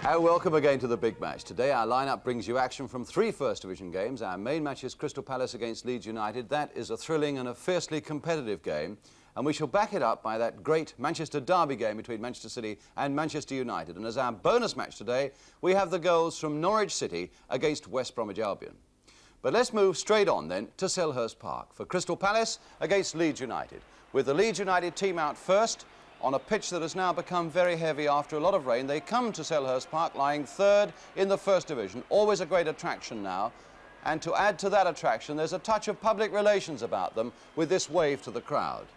And welcome again to the big match. Today our lineup brings you action from 3 First Division games. Our main match is Crystal Palace against Leeds United. That is a thrilling and a fiercely competitive game. And we shall back it up by that great Manchester derby game between Manchester City and Manchester United. And as our bonus match today, we have the goals from Norwich City against West Bromwich Albion. But let's move straight on then to Selhurst Park for Crystal Palace against Leeds United. With the Leeds United team out first, on a pitch that has now become very heavy after a lot of rain, they come to Selhurst Park lying third in the First Division. Always a great attraction now. And to add to that attraction, there's a touch of public relations about them with this wave to the crowd.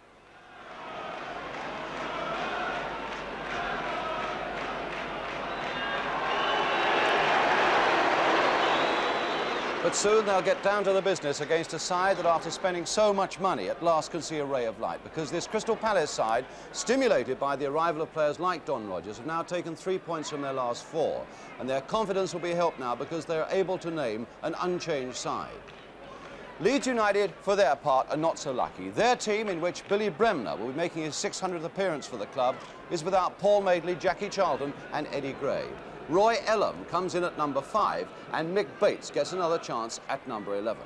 But soon they'll get down to the business against a side that, after spending so much money, at last can see a ray of light. Because this Crystal Palace side, stimulated by the arrival of players like Don Rogers, have now taken 3 points from their last 4. And their confidence will be helped now because they're able to name an unchanged side. Leeds United, for their part, are not so lucky. Their team, in which Billy Bremner will be making his 600th appearance for the club, is without Paul Madeley, Jackie Charlton and Eddie Gray. Roy Ellam comes in at number 5 and Mick Bates gets another chance at number 11.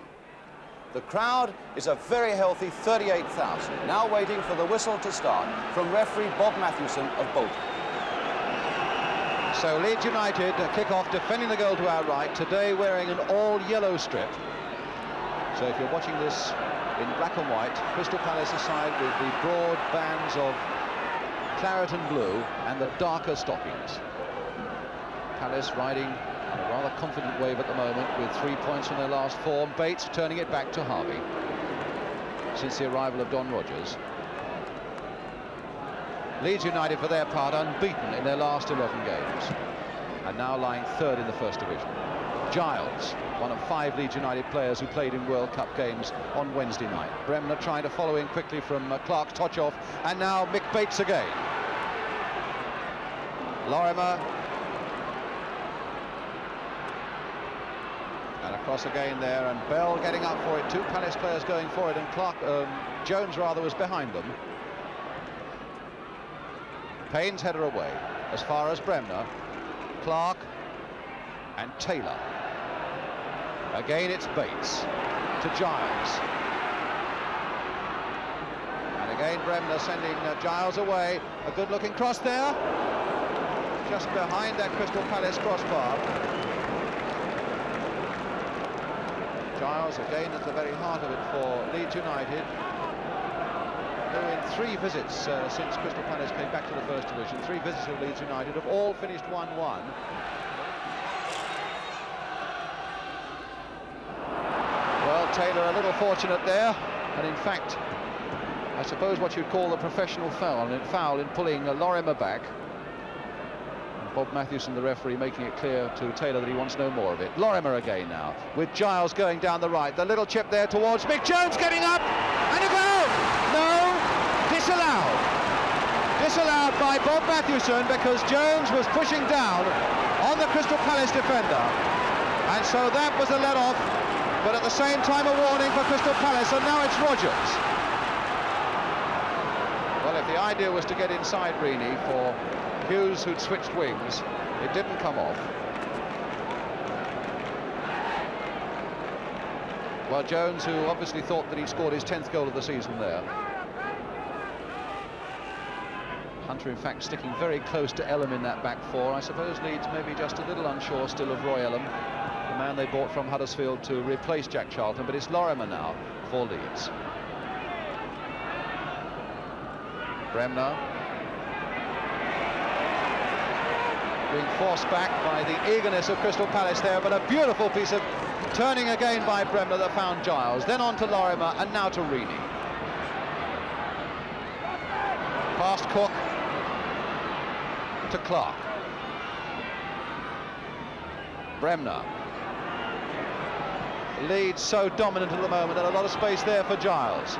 The crowd is a very healthy 38,000, now waiting for the whistle to start from referee Bob Matthewson of Bolton. So Leeds United kick off defending the goal to our right, today wearing an all-yellow strip. So if you're watching this in black and white, Crystal Palace aside with the broad bands of claret and blue and the darker stockings. Palace riding a rather confident wave at the moment with 3 points from their last 4. Bates turning it back to Harvey since the arrival of Don Rogers. Leeds United, for their part, unbeaten in their last 11 games and now lying third in the First Division. Giles, one of 5 Leeds United players who played in World Cup games on Wednesday night. Bremner trying to follow in quickly from Clark's touch-off, and now Mick Bates again. Lorimer. And across again there, and Bell getting up for it. 2 Palace players going for it, and Jones rather was behind them. Payne's header away as far as Bremner, Clark and Taylor. Again it's Bates to Giles. And again Bremner sending Giles away. A good looking cross there, just behind that Crystal Palace crossbar. Giles again at the very heart of it for Leeds United, who in 3 visits since Crystal Palace came back to the First Division, 3 visits of Leeds United have all finished 1-1. Well, Taylor a little fortunate there, and in fact, I suppose what you'd call the professional foul in pulling Lorimer back. Bob Matthewson, the referee, making it clear to Taylor that he wants no more of it. Lorimer again now, with Giles going down the right. The little chip there towards Mick Jones, getting up, and a goal! No, disallowed. Disallowed by Bob Matthewson because Jones was pushing down on the Crystal Palace defender. And so that was a let-off, but at the same time a warning for Crystal Palace, and now it's Rogers. Well, if the idea was to get inside Reaney for Hughes, who'd switched wings, it didn't come off. Well, Jones, who obviously thought that he'd scored his 10th goal of the season there. Hunter, in fact, sticking very close to Ellam in that back 4. I suppose Leeds maybe just a little unsure still of Roy Ellam, the man they bought from Huddersfield to replace Jack Charlton, but it's Lorimer now for Leeds. Bremner being forced back by the eagerness of Crystal Palace there, but a beautiful piece of turning again by Bremner that found Giles, then on to Lorimer, and now to Reaney. Past Cook to Clark. Bremner. Leeds so dominant at the moment, and a lot of space there for Giles.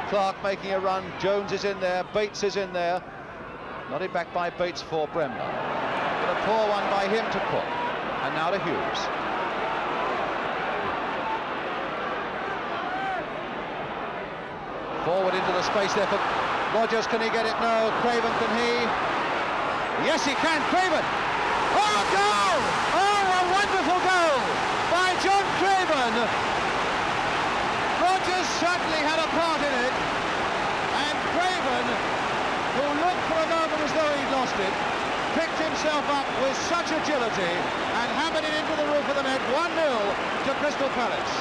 Clark making a run, Jones is in there, Bates is in there. Nodded back by Bates for Bremner. A poor one by him to Cook, and now to Hughes. Forward into the space there for Rogers. Can he get it? No. Craven, can he? Yes, he can. Craven! Oh, a goal! Oh, a wonderful goal by John Craven. Rogers certainly had a part in it, and Craven, who looked for a moment as though he'd lost it, picked himself up with such agility and hammered it into the roof of the net. 1-0 to Crystal Palace.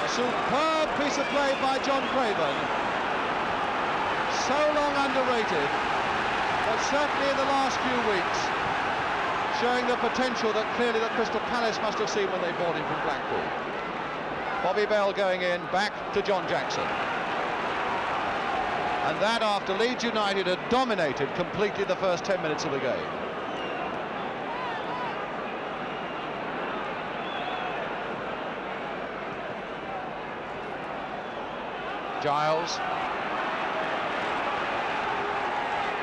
A superb piece of play by John Craven. So long underrated, but certainly in the last few weeks showing the potential that clearly that Crystal Palace must have seen when they bought him from Blackpool. Bobby Bell going in, back to John Jackson. And that after Leeds United had dominated completely the first 10 minutes of the game. Giles.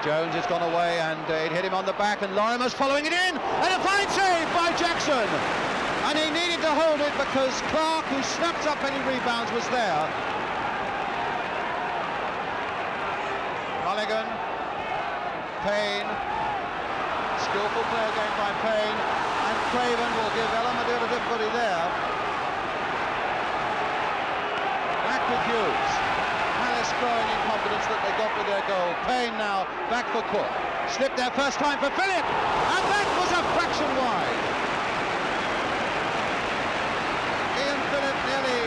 Jones has gone away and it hit him on the back, and Lorimer's following it in, and a fine save by Jackson. And he needed to hold it because Clark, who snapped up any rebounds, was there. Mulligan, Payne, skillful play again by Payne, and Craven will give Elam a bit of difficulty there. Back with Hughes. Palace growing in confidence that they got with their goal. Payne now back for Cook. Slipped there first time for Phillip, and that was a fraction wide. Ian Phillip nearly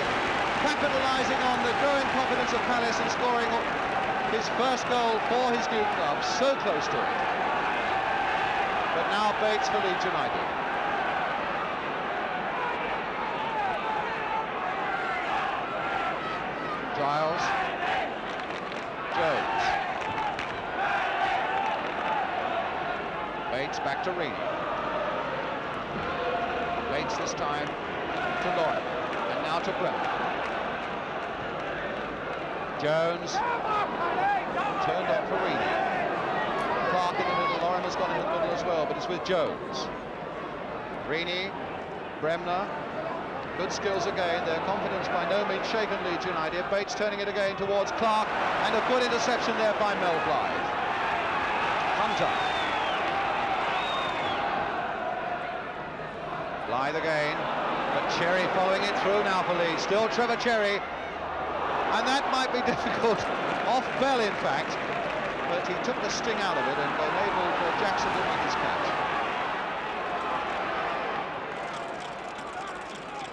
capitalising on the growing confidence of Palace and scoring his first goal for his new club, so close to it. But now Bates for Leeds United. Giles. Jones. Bates back to Reed. Bates this time to Lorimer, and now to Bremner. Jones turned on for Reed. Clark in the middle, Lorimer's gone in the middle as well, but it's with Jones. Reaney, Bremner, good skills again, their confidence by no means shaken, Leeds United. Bates turning it again towards Clark, and a good interception there by Mel Blythe. Hunter. Blythe again, but Cherry following it through now for Leeds. Still Trevor Cherry, and that might be difficult off Bell in fact, but he took the sting out of it and enabled Jackson to make his catch.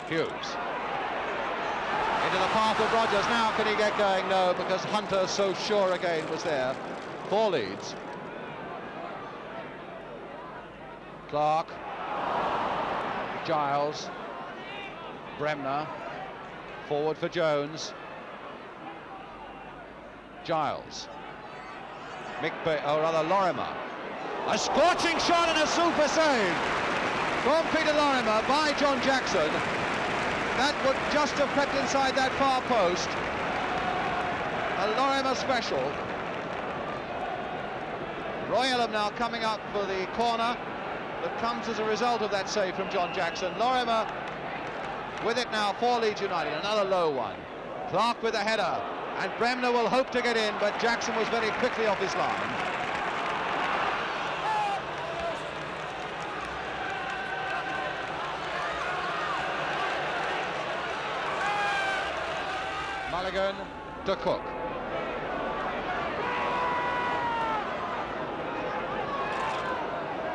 Hughes. Into the path of Rogers. Now can he get going? No, because Hunter, so sure again, was there for Leeds. Clark. Giles. Bremner. Forward for Jones. Giles. Lorimer. A scorching shot and a super save from Peter Lorimer by John Jackson. That would just have crept inside that far post. A Lorimer special. Roy Elam now coming up for the corner that comes as a result of that save from John Jackson. Lorimer with it now for Leeds United. Another low one. Clark with a header. And Bremner will hope to get in, but Jackson was very quickly off his line. Mulligan to Cook.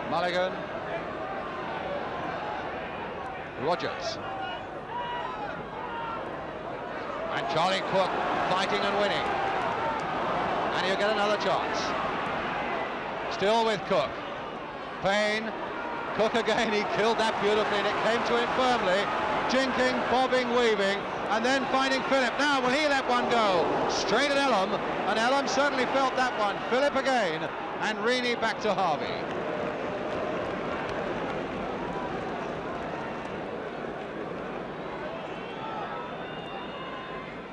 Mulligan. Rogers. And Charlie Cook fighting and winning. And he'll get another chance. Still with Cook. Payne. Cook again, he killed that beautifully, and it came to him firmly. Jinking, bobbing, weaving, and then finding Phillip. Now, will he let one go? Straight at Elam, and Elam certainly felt that one. Phillip again, and Reaney back to Harvey.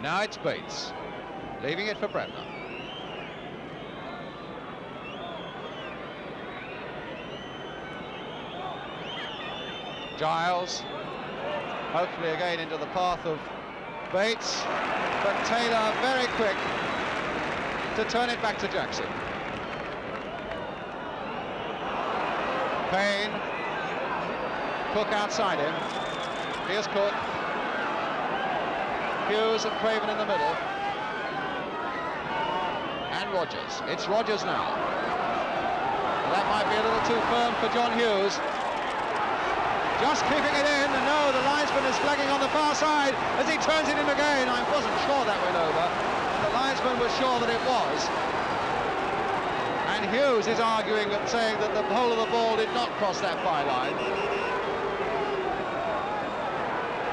Now it's Bates, leaving it for Bremner. Giles, hopefully again into the path of Bates, but Taylor very quick to turn it back to Jackson. Payne. Cook outside him. Here's Cook. Hughes and Craven in the middle. And Rogers. It's Rogers now. That might be a little too firm for John Hughes. Just keeping it in. And no, the linesman is flagging on the far side as he turns it in again. I wasn't sure that went over. The linesman was sure that it was. And Hughes is arguing and saying that the whole of the ball did not cross that byline.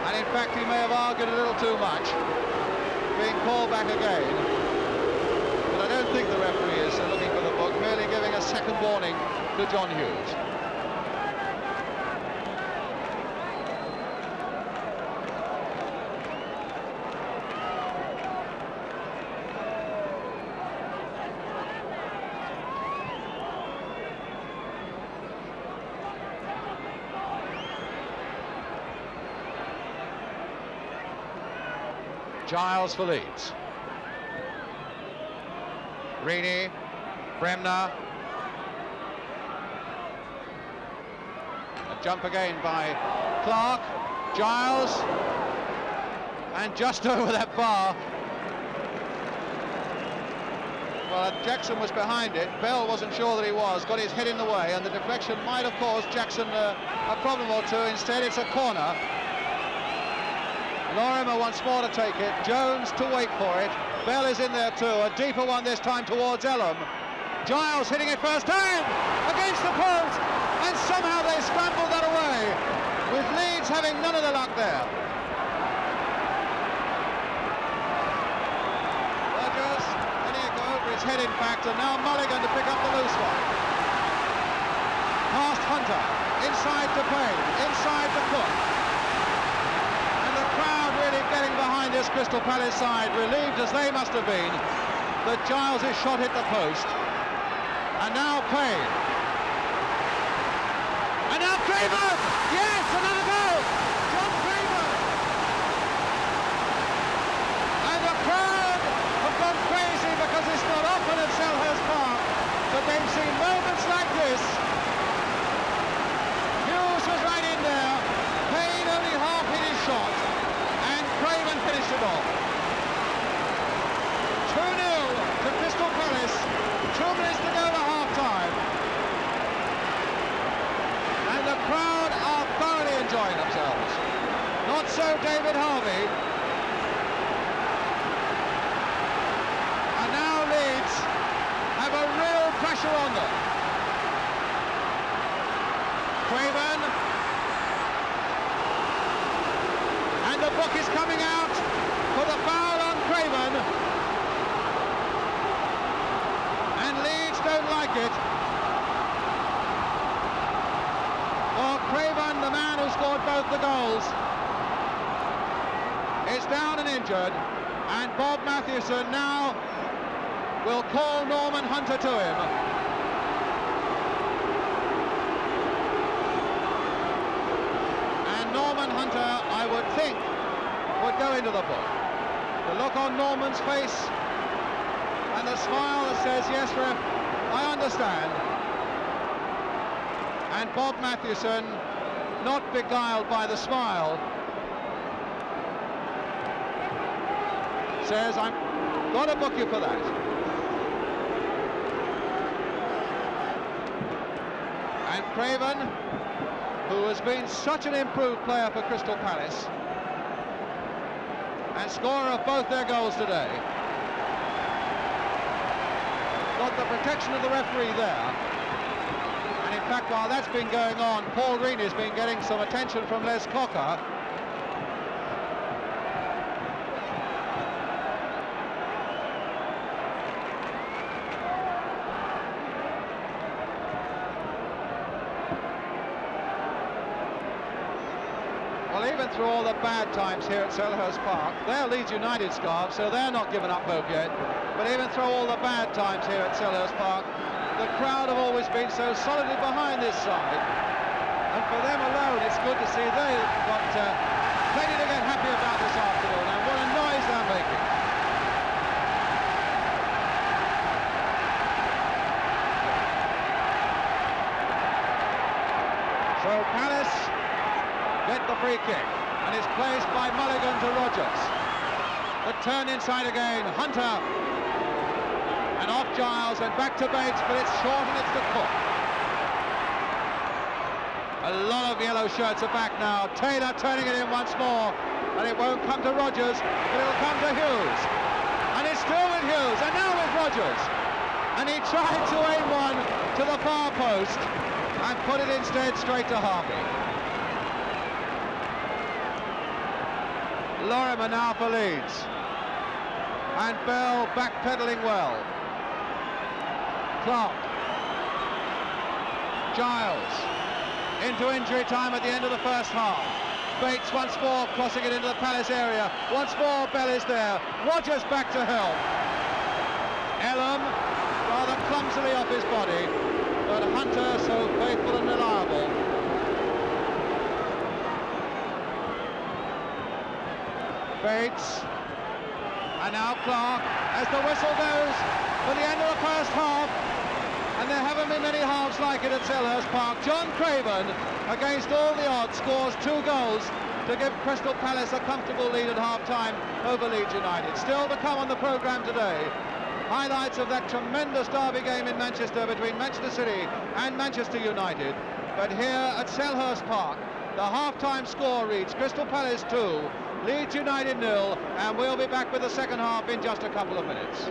And in fact, he may have argued a little too much, being called back again. But I don't think the referee is looking for the book, merely giving a second warning to John Hughes. Giles for Leeds. Reaney, Bremner. A jump again by Clark. Giles. And just over that bar. Well, Jackson was behind it. Bell wasn't sure that he was. Got his head in the way, and the deflection might have caused Jackson a problem or two. Instead, it's a corner. Lorimer once more to take it, Jones to wait for it, Bell is in there too, a deeper one this time towards Ellum. Giles hitting it first time, against the post, and somehow they scrambled that away, with Leeds having none of the luck there. Rogers, letting it go over his head in fact, and now Mulligan to pick up the loose one. Past Hunter, inside to Payne, inside to Cook. Getting behind this Crystal Palace side, relieved as they must have been that Giles' shot hit the post. And now Payne. And now Craven! Yes, another goal! John Craven! And the crowd have gone crazy because it's not often at Selhurst Park that they've seen moments like this. Hughes was right in there. Payne only half hit his shot. Craven finished it off. 2-0 to Crystal Palace. 2 minutes to go to half-time. And the crowd are thoroughly enjoying themselves. Not so David Harvey. And now Leeds have a real pressure on them. Craven. The book is coming out for the foul on Craven, and Leeds don't like it. For Craven, the man who scored both the goals, is down and injured, and Bob Matthewson now will call Norman Hunter to him. And Norman Hunter, I would think, would go into the book. The look on Norman's face and the smile that says, yes, ref, I understand. And Bob Matthewson, not beguiled by the smile, says, I'm going to book you for that. And Craven, who has been such an improved player for Crystal Palace, and scorer of both their goals today, got the protection of the referee there. And in fact, while that's been going on, Paul Reaney's been getting some attention from Les Cocker. Well, even through all the bad times here at Selhurst Park, they're Leeds United scarves, so they're not given up hope yet. But even through all the bad times here at Selhurst Park, the crowd have always been so solidly behind this side. And for them alone, it's good to see they've got plenty to get happy about this afternoon, and what a noise they're making. Palace get the free kick, and it's placed by Mulligan to Rogers. The turn inside again, Hunter, and off Giles and back to Bates, but it's short and it's to Cook. A lot of yellow shirts are back now. Taylor turning it in once more, and it won't come to Rogers, but it'll come to Hughes. And it's still with Hughes, and now with Rogers. And he tried to aim one to the far post and put it instead straight to Harvey. Lorimer now for Leeds. And Bell backpedaling well. Clark. Giles. Into injury time at the end of the first half. Bates once more crossing it into the Palace area. Once more Bell is there. Rogers back to help. Elam rather clumsily off his body, but Hunter so faithful and reliable. Bates, and now Clark, as the whistle goes for the end of the first half, and there haven't been many halves like it at Selhurst Park. John Craven, against all the odds, scores 2 goals to give Crystal Palace a comfortable lead at half-time over Leeds United. Still to come on the programme today, highlights of that tremendous derby game in Manchester between Manchester City and Manchester United. But here at Selhurst Park, the half-time score reads Crystal Palace 2, Leeds United 0, and we'll be back with the second half in just a couple of minutes.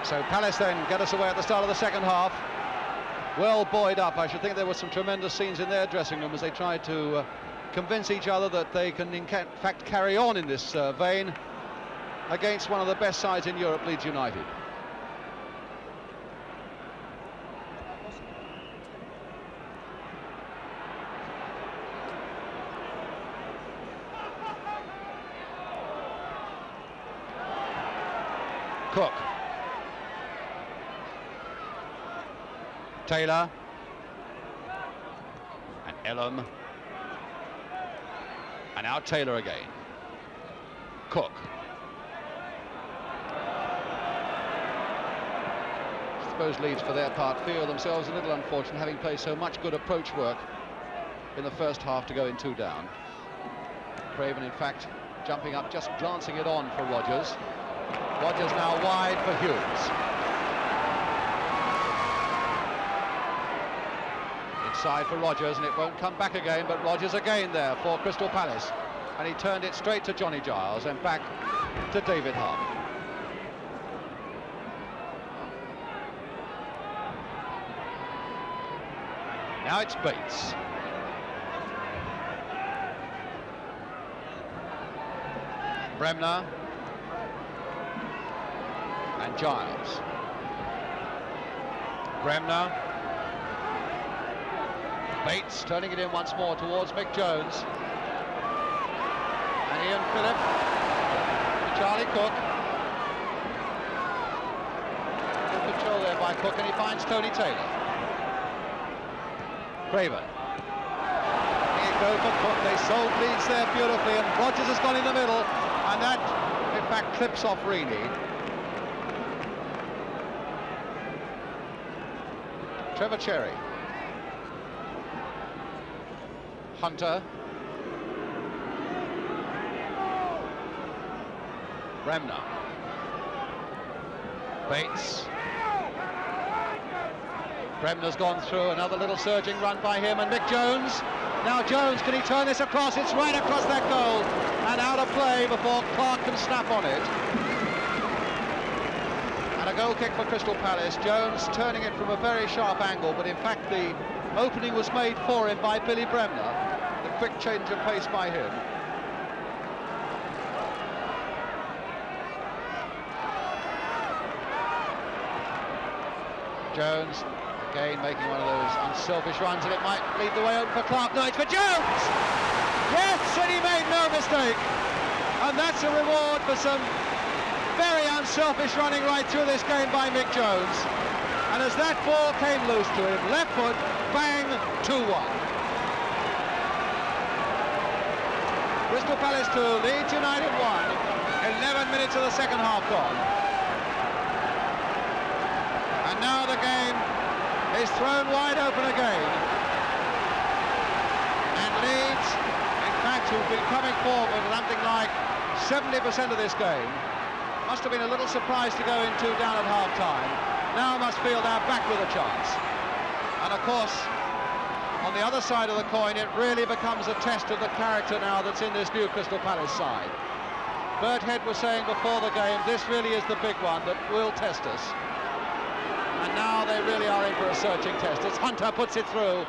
So Palace then get us away at the start of the second half. Well buoyed up. I should think there were some tremendous scenes in their dressing room as they tried to convince each other that they can in fact carry on in this vein against one of the best sides in Europe, Leeds United. Cook. Taylor and Elam, and now Taylor again. Cook. I suppose Leeds, for their part, feel themselves a little unfortunate, having played so much good approach work in the first half to go in 2 down. Craven, in fact, jumping up, just glancing it on for Rogers. Rogers now wide for Hughes. Side for Rogers, and it won't come back again, but Rogers again there for Crystal Palace, and he turned it straight to Johnny Giles and back to David Harvey. Now it's Bates. Bremner and Giles. Bremner. Bates turning it in once more towards Mick Jones. And Ian Phillip to Charlie Cook. Good control there by Cook, and he finds Tony Taylor. Craven. Letting it go for Cook. They sold Leeds there beautifully, and Rogers has gone in the middle, and that, in fact, clips off Reaney. Trevor Cherry. Hunter. Bremner. Bates. Bremner's gone through, another little surging run by him, and Mick Jones. Now Jones, can he turn this across? It's right across that goal, and out of play before Clark can snap on it. And a goal kick for Crystal Palace. Jones turning it from a very sharp angle, but in fact the opening was made for him by Billy Bremner. The quick change of pace by him. Jones again making one of those unselfish runs, and it might lead the way open for Clark. No, it's for Jones! Yes, and he made no mistake. And that's a reward for some very unselfish running right through this game by Mick Jones. And as that ball came loose to him, left foot, bang, 2-1. Crystal Palace 2, Leeds United 1. 11 minutes of the second half gone. And now the game is thrown wide open again. And Leeds, in fact, who've been coming forward with something like 70% of this game, must have been a little surprised to go in 2 down at half-time. Now must feel they're back with a chance. And of course, on the other side of the coin, it really becomes a test of the character now that's in this new Crystal Palace side. Bert Head was saying before the game, this really is the big one that will test us. And now they really are in for a searching test. It's Hunter puts it through,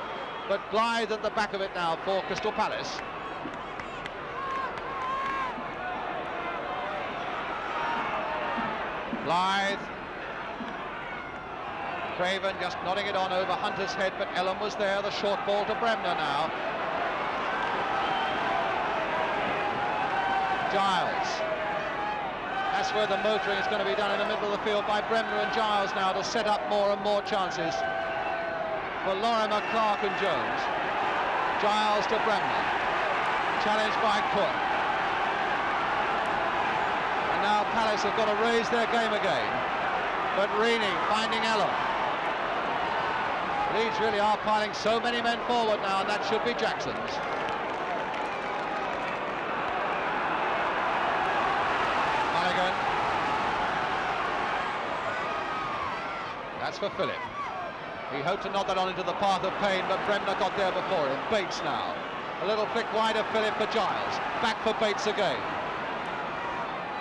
but Blythe at the back of it now for Crystal Palace. Blythe. Craven just nodding it on over Hunter's head, but Ellen was there. The short ball to Bremner now. Giles. That's where the motoring is going to be done in the middle of the field by Bremner and Giles now to set up more and more chances for Lorimer, Clark and Jones. Giles to Bremner. Challenged by Cook. And now Palace have got to raise their game again. But Reaney finding Ellen. Leeds really are piling so many men forward now, and that should be Jackson's. Mulligan. That's for Phillip. He hoped to knock that on into the path of Payne, but Bremner got there before him. Bates now. A little flick wide of Phillip for Giles. Back for Bates again.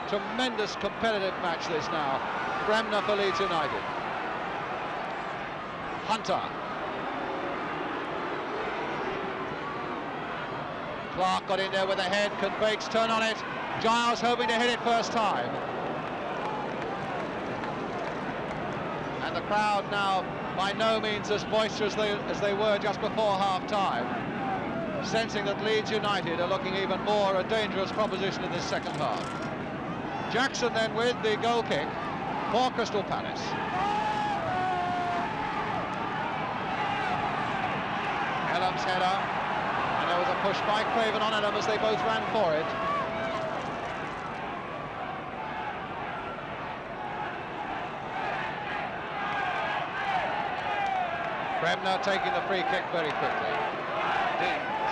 Tremendous competitive match this now. Bremner for Leeds United. Hunter. Clark got in there with a head. Can Bates turn on it? Giles hoping to hit it first time. And the crowd now by no means as boisterous as they were just before half-time, sensing that Leeds United are looking even more a dangerous proposition in this second half. Jackson then with the goal kick for Crystal Palace. Ellam's header, and there was a push by Craven on Ellam as they both ran for it. Bremner taking the free kick very quickly.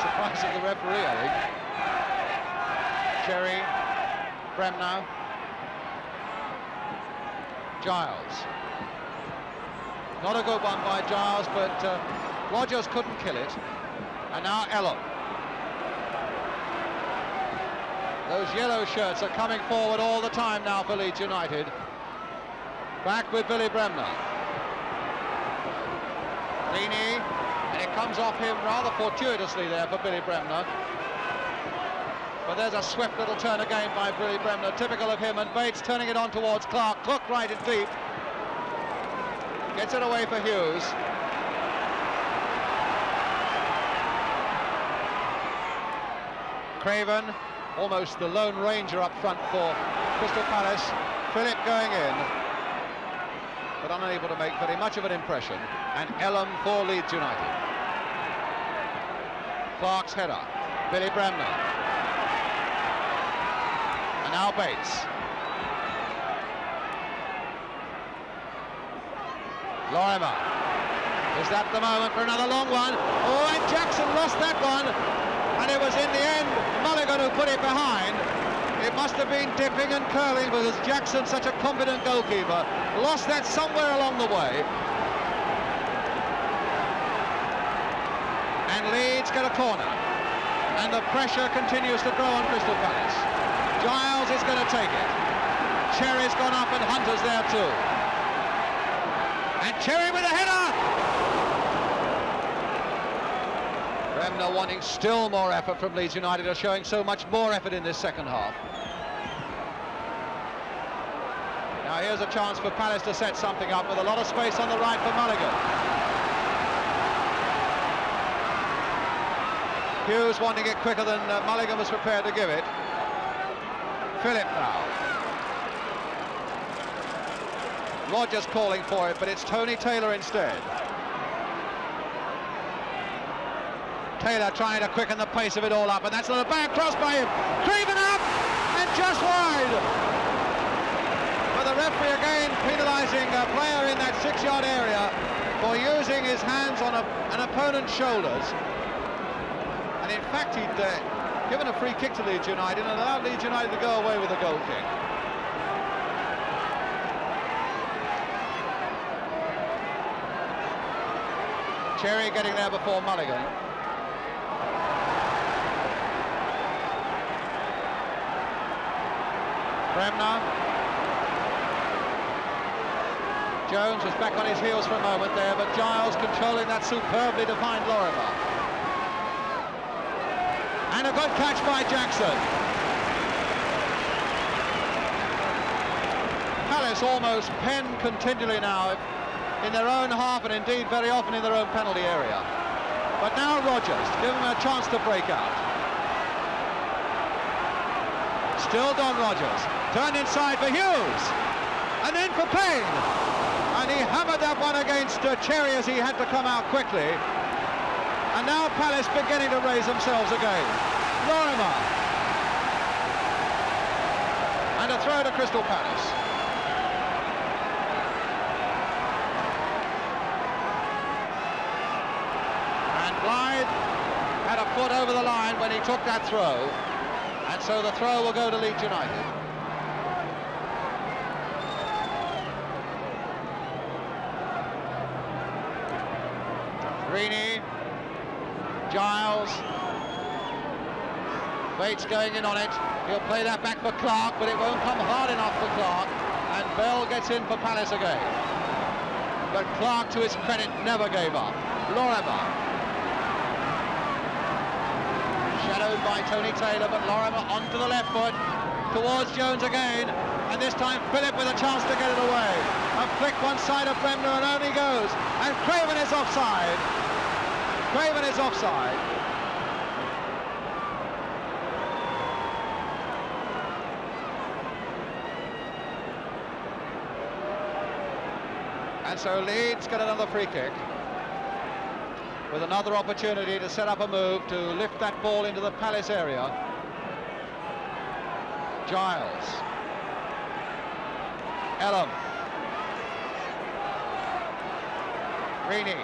Surprise of the referee, I think. Cherry, Bremner, Giles. Not a good one by Giles, but Rogers couldn't kill it. And now Ellen. Those yellow shirts are coming forward all the time now for Leeds United. Back with Billy Bremner. Leaney, and it comes off him rather fortuitously there for Billy Bremner. But there's a swift little turn again by Billy Bremner, typical of him, and Bates turning it on towards Clark. Cook right and deep. Gets it away for Hughes. Craven, almost the lone ranger up front for Crystal Palace. Phillip going in, but unable to make very much of an impression. And Ellen for Leeds United. Clark's header. Billy Bremner. And now Bates. Lorimer. Is that the moment for another long one? Oh, and Jackson lost that one. And it was in the end Mulligan who put it behind. It must have been dipping and curling because Jackson, such a confident goalkeeper, lost that somewhere along the way. And Leeds get a corner. And the pressure continues to grow on Crystal Palace. Giles is going to take it. Cherry's gone up and Hunter's there too. And Cherry with a header! Bremner wanting still more effort from Leeds United, are showing so much more effort in this second half. Now here's a chance for Palace to set something up with a lot of space on the right for Mulligan. Hughes wanting it quicker than Mulligan was prepared to give it. Philip now. Rogers calling for it, but it's Tony Taylor instead. Taylor trying to quicken the pace of it all up, and that's a bad cross by him. Craven up, and just wide. But the referee again penalising a player in that 6-yard area for using his hands on an opponent's shoulders. And in fact, he'd given a free kick to Leeds United and allowed Leeds United to go away with a goal kick. Cherry getting there before Mulligan. Bremner. Jones was back on his heels for a moment there, but Giles controlling that superbly defined Lorimer. And a good catch by Jackson. Palace almost pen continually now in their own half, and indeed very often in their own penalty area. But now Rogers to give them a chance to break out. Still Don Rogers, turned inside for Hughes, and then for Payne. And he hammered that one against Cherry as he had to come out quickly. And now Palace beginning to raise themselves again. Lorimer. And a throw to Crystal Palace. And Blythe had a foot over the line when he took that throw. And so the throw will go to Leeds United. Greeny, Giles, Bates going in on it. He'll play that back for Clark, but it won't come hard enough for Clark. And Bell gets in for Palace again. But Clark, to his credit, never gave up. Lorimer. Shadowed by Tony Taylor, but Lorimer onto the left foot, towards Jones again, and this time Philip with a chance to get it away. A flick one side of Bremner, and on he goes, and Craven is offside. Craven is offside. And so Leeds get another free kick, with another opportunity to set up a move to lift that ball into the Palace area. Giles. Elam. Greeny.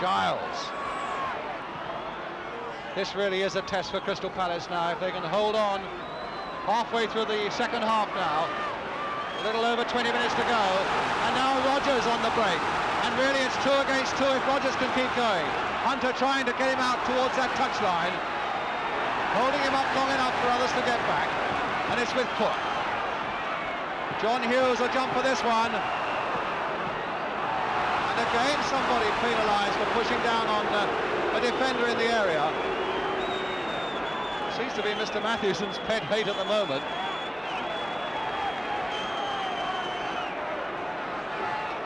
Giles. This really is a test for Crystal Palace now. If they can hold on halfway through the second half now, a little over 20 minutes to go, and now Rogers on the break. And really it's 2 against 2 if Rogers can keep going. Hunter trying to get him out towards that touchline, holding him up long enough for others to get back, and it's with Cook. John Hughes will jump for this one. And again somebody penalised for pushing down on a defender in the area. Seems to be Mr. Matthewson's pet hate at the moment.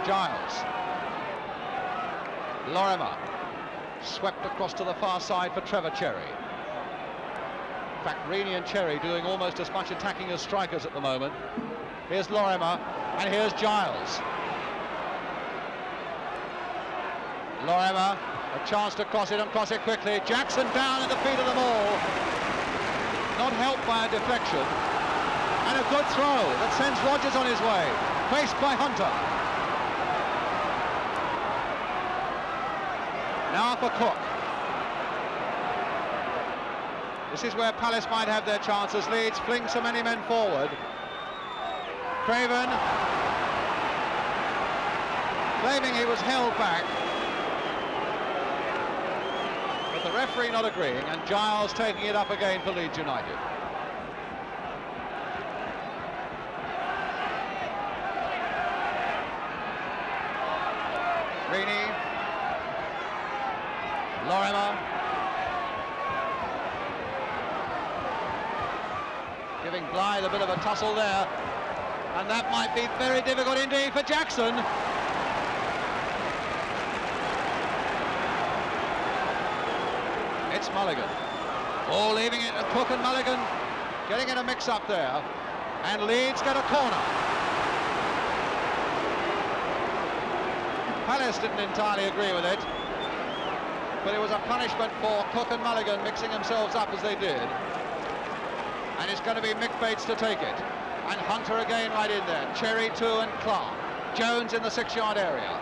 Giles. Lorimer. Swept across to the far side for Trevor Cherry. In fact, Reaney and Cherry doing almost as much attacking as strikers at the moment. Here's Lorimer, and here's Giles. Lorimer, a chance to cross it and cross it quickly. Jackson down at the feet of them all. Not helped by a deflection. And a good throw that sends Rogers on his way. Faced by Hunter. Now for Cook. This is where Palace might have their chances. Leeds fling so many men forward. Craven claiming he was held back, but the referee not agreeing, and Giles taking it up again for Leeds United. Reaney, Lorimer, giving Blythe a bit of of a tussle there. And that might be very difficult indeed for Jackson. It's Mulligan. Oh, leaving it to Cook and Mulligan, getting in a mix-up there. And Leeds get a corner. Palace didn't entirely agree with it, but it was a punishment for Cook and Mulligan mixing themselves up as they did. And it's going to be Mick Bates to take it. And Hunter again right in there. Cherry, Two and Clark. Jones in the 6-yard area.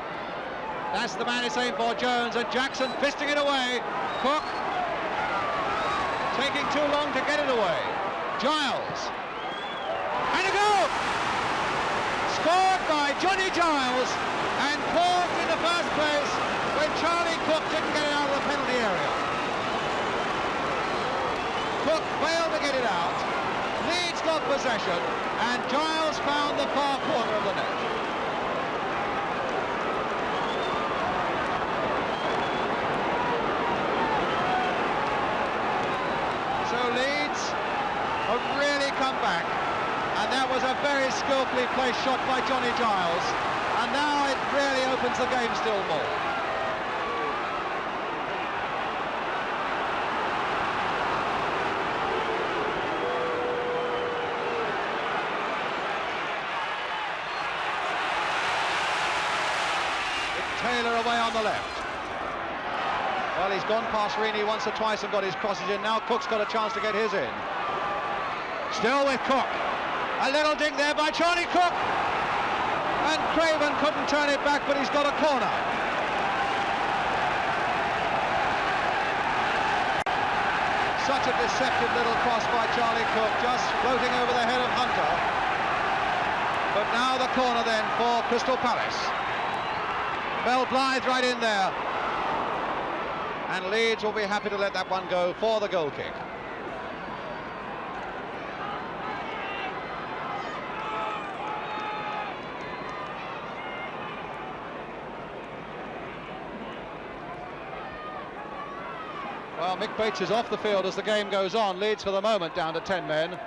That's the man it's aimed for, Jones, and Jackson fisting it away. Cook taking too long to get it away. Giles. And a goal! Scored by Johnny Giles, and caught in the first place when Charlie Cook didn't get it out of the penalty area. Cook failed to get it out. Leeds got possession, and Giles found the far corner of the net. So Leeds have really come back, and that was a very skillfully placed shot by Johnny Giles, and now it really opens the game still more. Taylor away on the left. Well, he's gone past Rini once or twice and got his crosses in. Now Cook's got a chance to get his in. Still with Cook. A little dig there by Charlie Cook. And Craven couldn't turn it back, but he's got a corner. Such a deceptive little cross by Charlie Cook, just floating over the head of Hunter. But now the corner then for Crystal Palace. Bell Blythe right in there. And Leeds will be happy to let that one go for the goal kick. Well, Mick Bates is off the field as the game goes on. Leeds for the moment down to 10 men.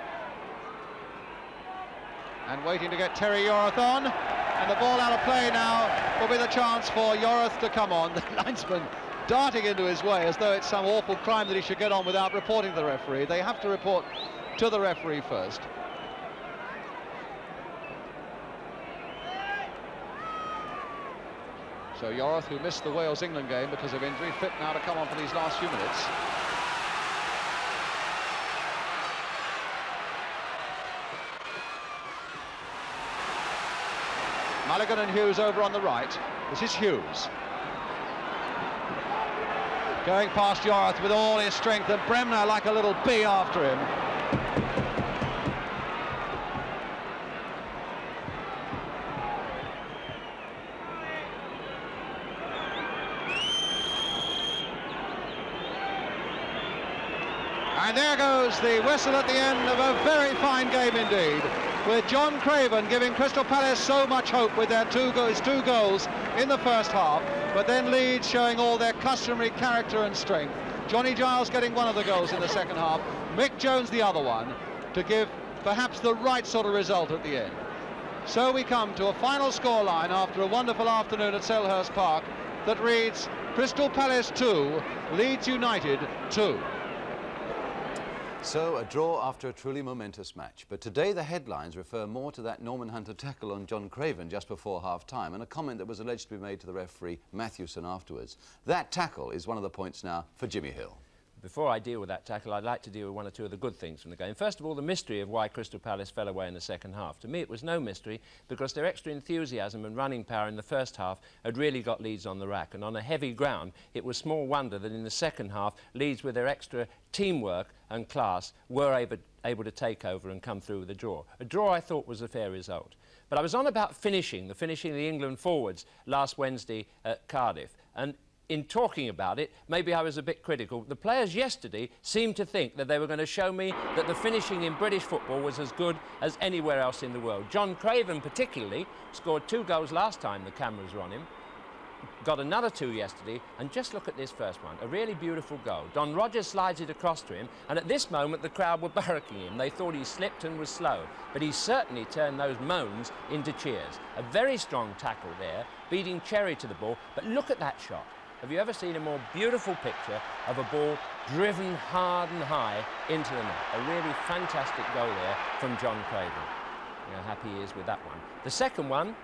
And waiting to get Terry Yorath on. And the ball out of play now will be the chance for Yorath to come on. The linesman darting into his way as though it's some awful crime that he should get on without reporting to the referee. They have to report to the referee first. So Yorath, who missed the Wales-England game because of injury, fit now to come on for these last few minutes. Mulligan and Hughes over on the right. This is Hughes. Going past Yorath with all his strength, and Bremner like a little bee after him. And there goes the whistle at the end of a very fine game indeed, with John Craven giving Crystal Palace so much hope with their two goals in the first half, but then Leeds showing all their customary character and strength. Johnny Giles getting one of the goals in the second half, Mick Jones the other one, to give perhaps the right sort of result at the end. So we come to a final scoreline after a wonderful afternoon at Selhurst Park that reads Crystal Palace 2, Leeds United 2. So, a draw after a truly momentous match. But today the headlines refer more to that Norman Hunter tackle on John Craven just before half-time and a comment that was alleged to be made to the referee Matthewson afterwards. That tackle is one of the points now for Jimmy Hill. Before I deal with that tackle, I'd like to deal with one or two of the good things from the game. First of all, the mystery of why Crystal Palace fell away in the second half. To me, it was no mystery because their extra enthusiasm and running power in the first half had really got Leeds on the rack. And on a heavy ground, it was small wonder that in the second half, Leeds, with their extra teamwork and class, were able to take over and come through with a draw. A draw I thought was a fair result. But I was on about finishing the England forwards last Wednesday at Cardiff. And in talking about it, maybe I was a bit critical. The players yesterday seemed to think that they were going to show me that the finishing in British football was as good as anywhere else in the world. John Craven particularly scored 2 goals last time the cameras were on him. got another 2 yesterday, and just look at this first one, a really beautiful goal. Don Rogers slides it across to him, and at this moment the crowd were barracking him. They thought he slipped and was slow, but he certainly turned those moans into cheers. A very strong tackle there, beating Cherry to the ball, but look at that shot. Have you ever seen a more beautiful picture of a ball driven hard and high into the net? A really fantastic goal there from John Craven. You know how happy he is with that one. The second one,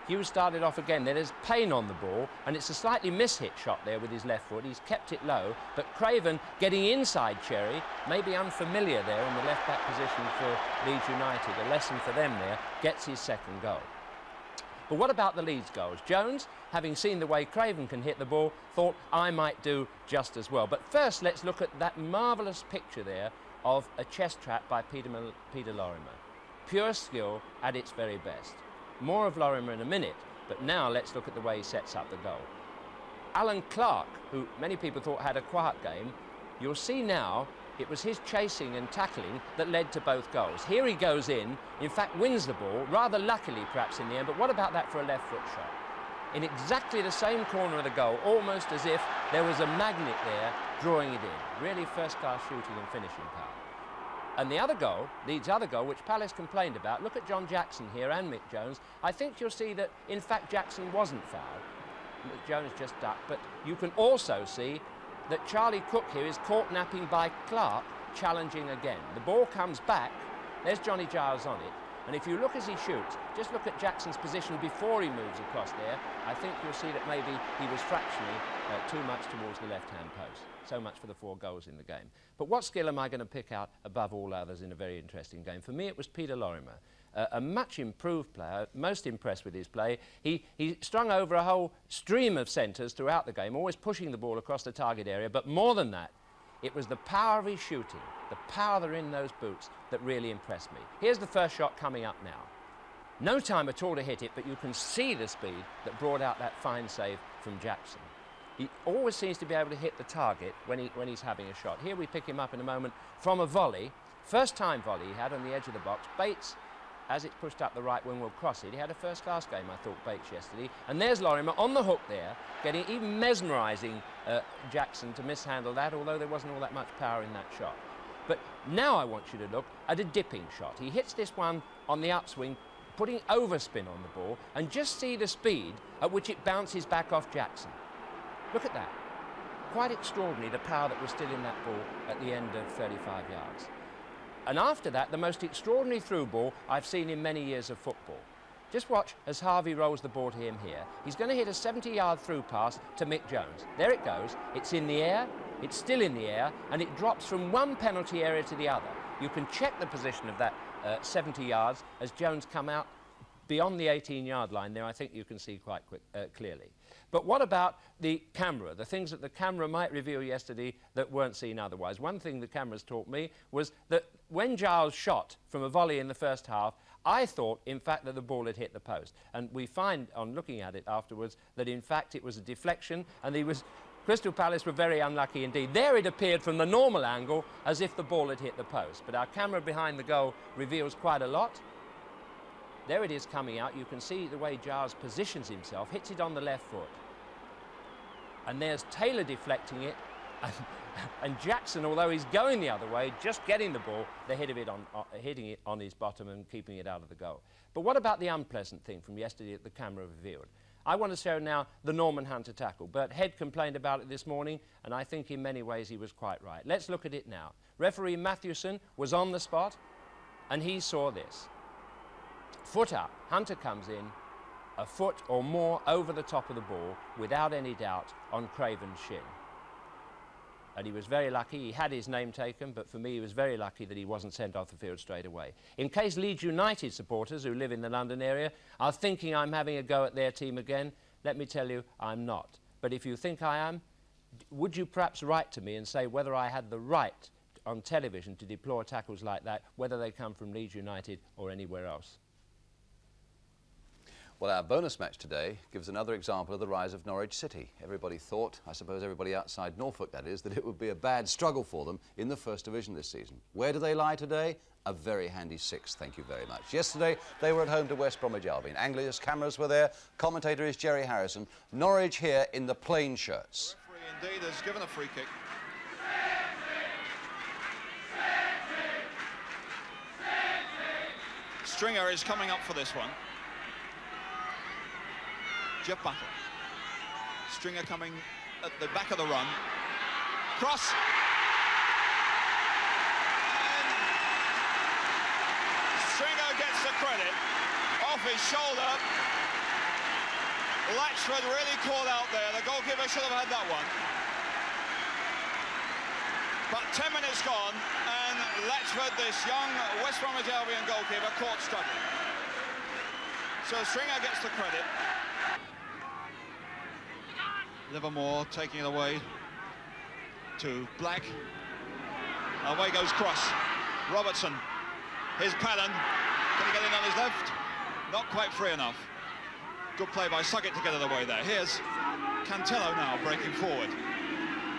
Hughes started off again. There's Payne on the ball, and it's a slightly mishit shot there with his left foot. He's kept it low, but Craven getting inside Cherry, maybe unfamiliar there in the left-back position for Leeds United. A lesson for them there, gets his second goal. But what about the Leeds goals? Jones, having seen the way Craven can hit the ball, thought I might do just as well. But first, let's look at that marvellous picture there of a chest trap by Peter Lorimer. Pure skill at its very best. More of Lorimer in a minute, but now let's look at the way he sets up the goal. Alan Clark, who many people thought had a quiet game, you'll see now it was his chasing and tackling that led to both goals. Here he goes in fact wins the ball, rather luckily perhaps in the end, but what about that for a left foot shot? In exactly the same corner of the goal, almost as if there was a magnet there drawing it in. Really first-class shooting and finishing power. And the other goal, Leeds' other goal, which Palace complained about, look at John Jackson here and Mick Jones. I think you'll see that, in fact, Jackson wasn't fouled. Mick Jones just ducked, but you can also see that Charlie Cook here is caught napping by Clark, challenging again. The ball comes back, there's Johnny Giles on it, and if you look as he shoots, just look at Jackson's position before he moves across there, I think you'll see that maybe he was fractionally too much towards the left-hand post. So much for the 4 goals in the game. But what skill am I going to pick out above all others in a very interesting game? For me, it was Peter Lorimer, a much improved player, most impressed with his play. He strung over a whole stream of centres throughout the game, always pushing the ball across the target area, but more than that, it was the power of his shooting, the power that are in those boots that really impressed me. Here's the first shot coming up now. No time at all to hit it, but you can see the speed that brought out that fine save from Jackson. He always seems to be able to hit the target when he's having a shot. Here we pick him up in a moment from a volley. First time volley he had on the edge of the box. Bates, as it's pushed up the right wing, will cross it. He had a first-class game, I thought, Bates yesterday. And there's Lorimer on the hook there, getting even mesmerising Jackson to mishandle that, although there wasn't all that much power in that shot. But now I want you to look at a dipping shot. He hits this one on the upswing, putting overspin on the ball, and just see the speed at which it bounces back off Jackson. Look at that. Quite extraordinary, the power that was still in that ball at the end of 35 yards. And after that, the most extraordinary through ball I've seen in many years of football. Just watch as Harvey rolls the ball to him here. He's going to hit a 70-yard through pass to Mick Jones. There it goes. It's in the air, it's still in the air, and it drops from one penalty area to the other. You can check the position of that 70 yards as Jones come out beyond the 18-yard line there. I think you can see quite clearly. But what about the camera, the things that the camera might reveal yesterday that weren't seen otherwise? One thing the cameras taught me was that when Giles shot from a volley in the first half, I thought, in fact, that the ball had hit the post. And we find, on looking at it afterwards, that in fact it was a deflection, and Crystal Palace were very unlucky indeed. There it appeared from the normal angle as if the ball had hit the post. But our camera behind the goal reveals quite a lot. There it is coming out. You can see the way Giles positions himself, hits it on the left foot. And there's Taylor deflecting it, and Jackson, although he's going the other way, just getting the ball, the hit of it hitting it on his bottom and keeping it out of the goal. But what about the unpleasant thing from yesterday that the camera revealed? I want to show now the Norman Hunter tackle. Bert Head complained about it this morning, and I think in many ways he was quite right. Let's look at it now. Referee Matthewson was on the spot, and he saw this. Foot up, Hunter comes in, a foot or more over the top of the ball, without any doubt, on Craven's shin. And he was very lucky. He had his name taken, but for me, he was very lucky that he wasn't sent off the field straight away. In case Leeds United supporters who live in the London area are thinking I'm having a go at their team again, let me tell you, I'm not. But if you think I am, would you perhaps write to me and say whether I had the right on television to deploy tackles like that, whether they come from Leeds United or anywhere else? Well, our bonus match today gives another example of the rise of Norwich City. Everybody thought, I suppose everybody outside Norfolk that is, that it would be a bad struggle for them in the First Division this season. Where do they lie today? A very handy sixth, thank you very much. Yesterday, they were at home to West Bromwich Albion. Anglia's cameras were there. Commentator is Jerry Harrison. Norwich here in the plain shirts. Referee indeed has given a free kick. Stringer is coming up for this one. Jeff Battle. Stringer coming at the back of the run. Cross. And Stringer gets the credit off his shoulder. Latchford really called out there. The goalkeeper should have had that one. But 10 minutes gone, and Latchford, this young West Bromwich Albion goalkeeper, caught struggling. So Stringer gets the credit. Livermore taking it away to Black. Away goes Cross. Robertson. Here's Pallen. Can he get in on his left? Not quite free enough. Good play by Suggett to get it away there. Here's Cantello now breaking forward.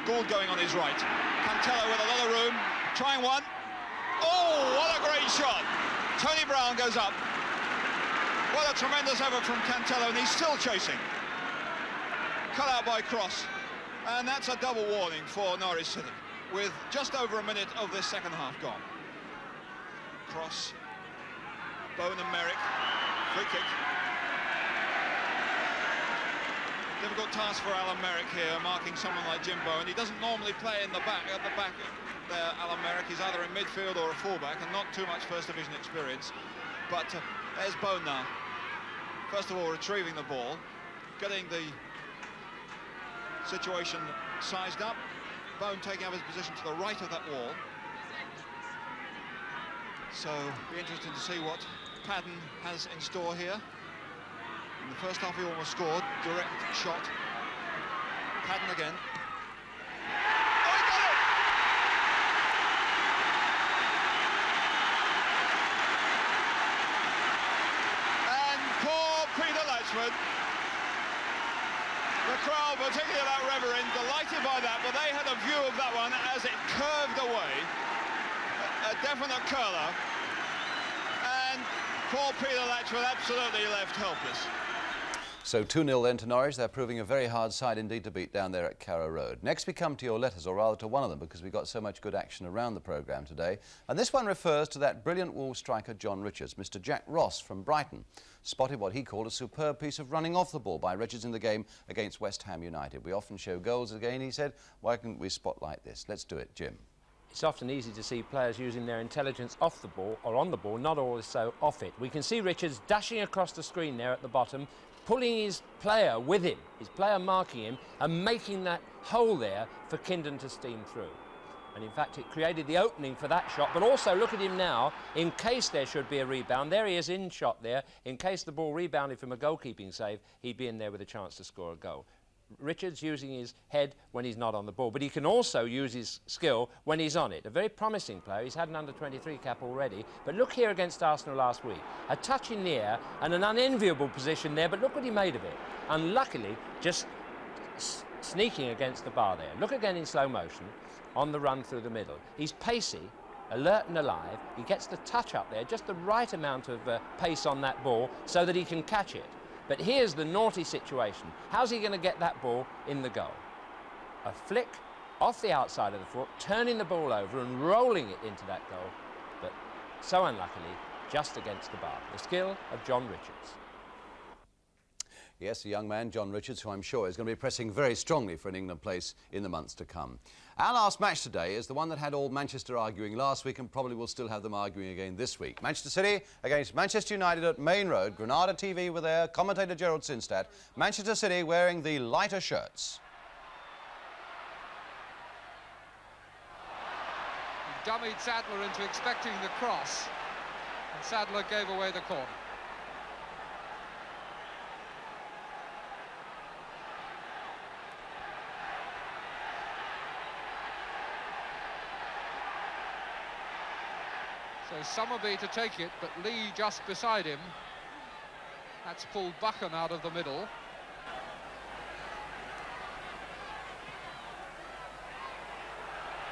Gould going on his right. Cantello with a lot of room. Trying one. Oh, what a great shot. Tony Brown goes up. What a tremendous effort from Cantello, and he's still chasing. Cut out by Cross, and that's a double warning for Norwich City with just over a minute of this second half gone. Cross, Bone and Merrick, free kick. Difficult task for Alan Merrick here, marking someone like Jim Bowen. He doesn't normally play in the back, at the back there, Alan Merrick. He's either in midfield or a fullback, and not too much First Division experience. But there's Bone now. First of all, retrieving the ball, getting the situation sized up. Bone taking up his position to the right of that wall. So, be interesting to see what Padden has in store here. In the first half he almost scored. Direct shot. Padden again. Oh, he got it! And poor Peter Latchford. The crowd, particularly that reverend, delighted by that, but they had a view of that one as it curved away. A definite curler. And poor Peter Latchford absolutely left helpless. So 2-0 then to Norwich. They're proving a very hard side indeed to beat down there at Carrow Road. Next we come to your letters, or rather to one of them, because we've got so much good action around the programme today. And this one refers to that brilliant Wolves striker John Richards. Mr Jack Ross from Brighton spotted what he called a superb piece of running off the ball by Richards in the game against West Ham United. We often show goals again, he said. Why can't we spotlight this? Let's do it, Jim. It's often easy to see players using their intelligence off the ball or on the ball, not always so off it. We can see Richards dashing across the screen there at the bottom, pulling his player with him, his player marking him, and making that hole there for Kindon to steam through. And in fact, it created the opening for that shot. But also, look at him now, in case there should be a rebound. There he is in shot there. In case the ball rebounded from a goalkeeping save, he'd be in there with a chance to score a goal. Richards using his head when he's not on the ball, but he can also use his skill when he's on it. A very promising player. He's had an under-23 cap already, but look here against Arsenal last week. A touch in the air and an unenviable position there, but look what he made of it. Unluckily, just sneaking against the bar there. Look again in slow motion on the run through the middle. He's pacey, alert and alive. He gets the touch up there, just the right amount of pace on that ball so that he can catch it. But here's the naughty situation. How's he going to get that ball in the goal? A flick off the outside of the foot, turning the ball over and rolling it into that goal. But so unluckily, just against the bar. The skill of John Richards. Yes, a young man, John Richards, who I'm sure is going to be pressing very strongly for an England place in the months to come. Our last match today is the one that had all Manchester arguing last week and probably will still have them arguing again this week. Manchester City against Manchester United at Main Road. Granada TV were there, commentator Gerald Sinstadt. Manchester City wearing the lighter shirts. He dummied Sadler into expecting the cross, and Sadler gave away the corner. So Summerby to take it, but Lee just beside him. That's pulled Buchan out of the middle.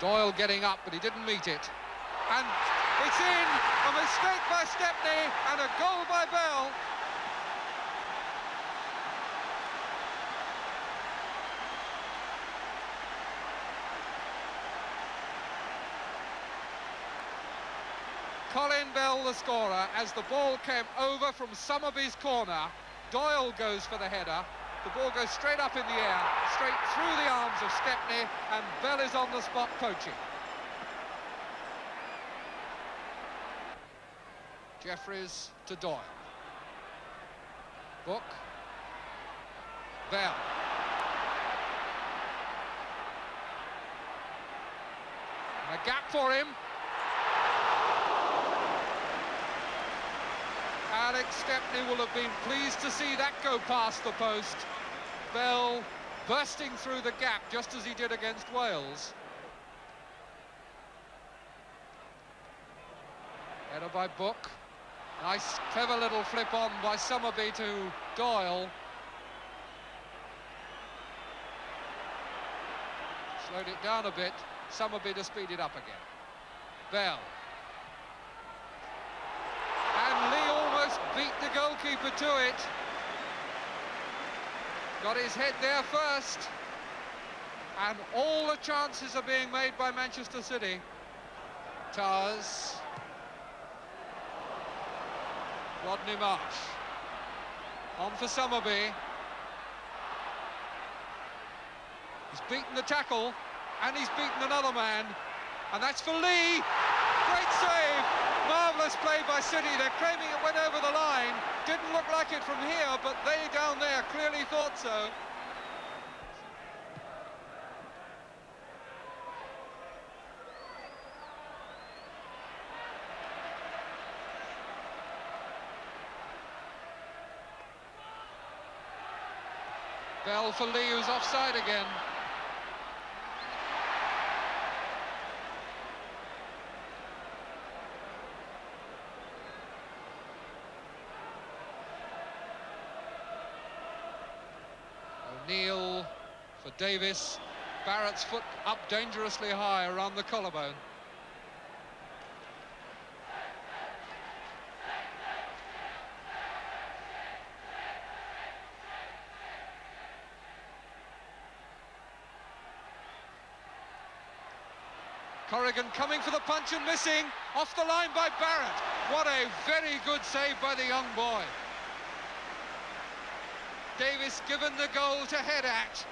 Doyle getting up, but he didn't meet it. And it's in! A mistake by Stepney and a goal by Bell. Colin Bell, the scorer, as the ball came over from Summerby's corner. Doyle goes for the header. The ball goes straight up in the air, straight through the arms of Stepney, and Bell is on the spot poaching. Jeffries to Doyle. Book. Bell. And a gap for him. Alex Stepney will have been pleased to see that go past the post. Bell bursting through the gap just as he did against Wales. Header by Book. Nice, clever little flip on by Summerby to Doyle. Slowed it down a bit. Summerby to speed it up again. Bell. And Lee almost beat the goalkeeper to it. Got his head there first. And all the chances are being made by Manchester City. Tars. Rodney Marsh. On for Summerby. He's beaten the tackle, and he's beaten another man. And that's for Lee. Great save. Marvellous play by City. They're claiming it went over the line. Didn't look like it from here, but they down there clearly thought so. Bell for Lee, who's offside again. O'Neill for Davis. Barrett's foot up dangerously high around the collarbone. Corrigan coming for the punch and missing. Off the line by Barrett. What a very good save by the young boy. Davis given the goal to head at.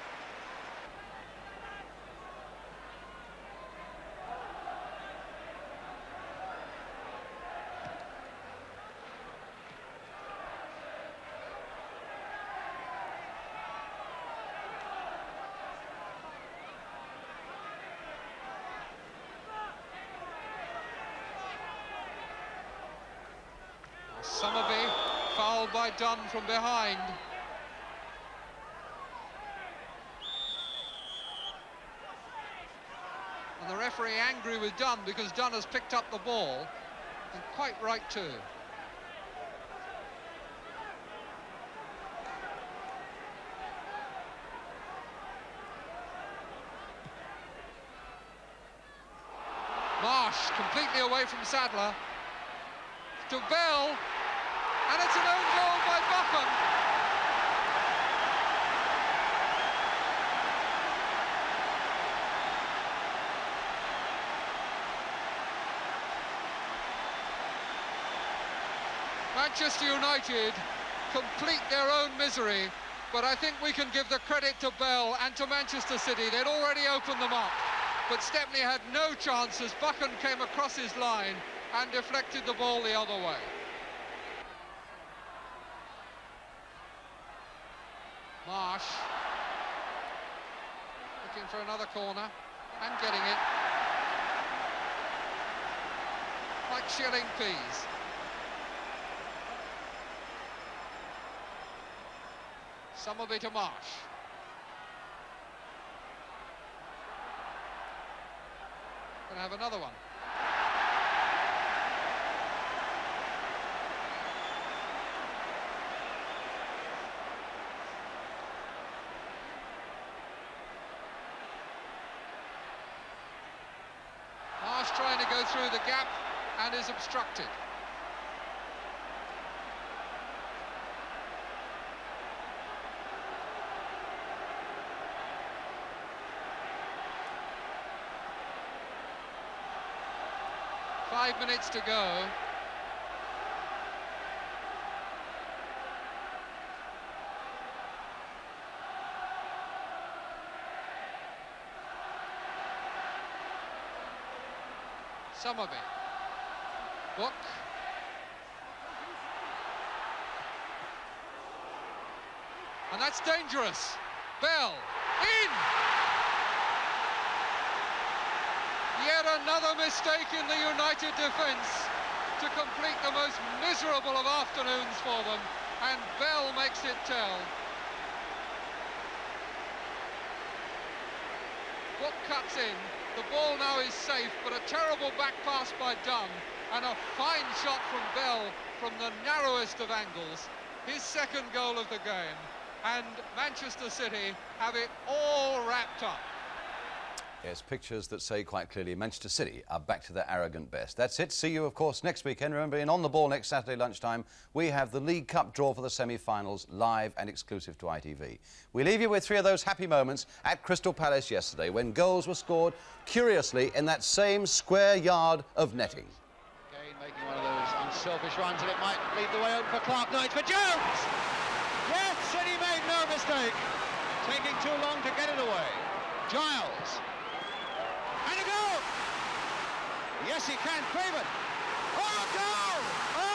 Summerby fouled by Dunn from behind. And the referee angry with Dunn because Dunn has picked up the ball, and quite right too. Marsh completely away from Sadler. To Bell, and it's an own goal by Buchan. Manchester United complete their own misery, but I think we can give the credit to Bell and to Manchester City. They'd already opened them up, but Stepney had no chance as Buchan came across his line and deflected the ball the other way. Marsh looking for another corner and getting it. Like shelling peas. Summerby to Marsh. Gonna have another one. trying to go through the gap and is obstructed. Five minutes to go. Somerby. Book. And that's dangerous. Bell. In! Yet another mistake in the United defence to complete the most miserable of afternoons for them, and Bell makes it tell. Book cuts in. The ball now is safe, but a terrible back pass by Dunn, and a fine shot from Bell from the narrowest of angles. His second goal of the game, and Manchester City have it all wrapped up. Yes, pictures that say quite clearly Manchester City are back to their arrogant best. That's it. See you, of course, next weekend. Remember, in On the Ball next Saturday lunchtime, we have the League Cup draw for the semi-finals, live and exclusive to ITV. We leave you with three of those happy moments at Crystal Palace yesterday, when goals were scored, curiously, in that same square yard of netting. Again, making one of those unselfish runs, and it might lead the way open for Clark. No, it's for Jones! Yes, City made no mistake. Taking too long to get it away. Giles. And a goal! Yes, he can. Craven. Oh, goal!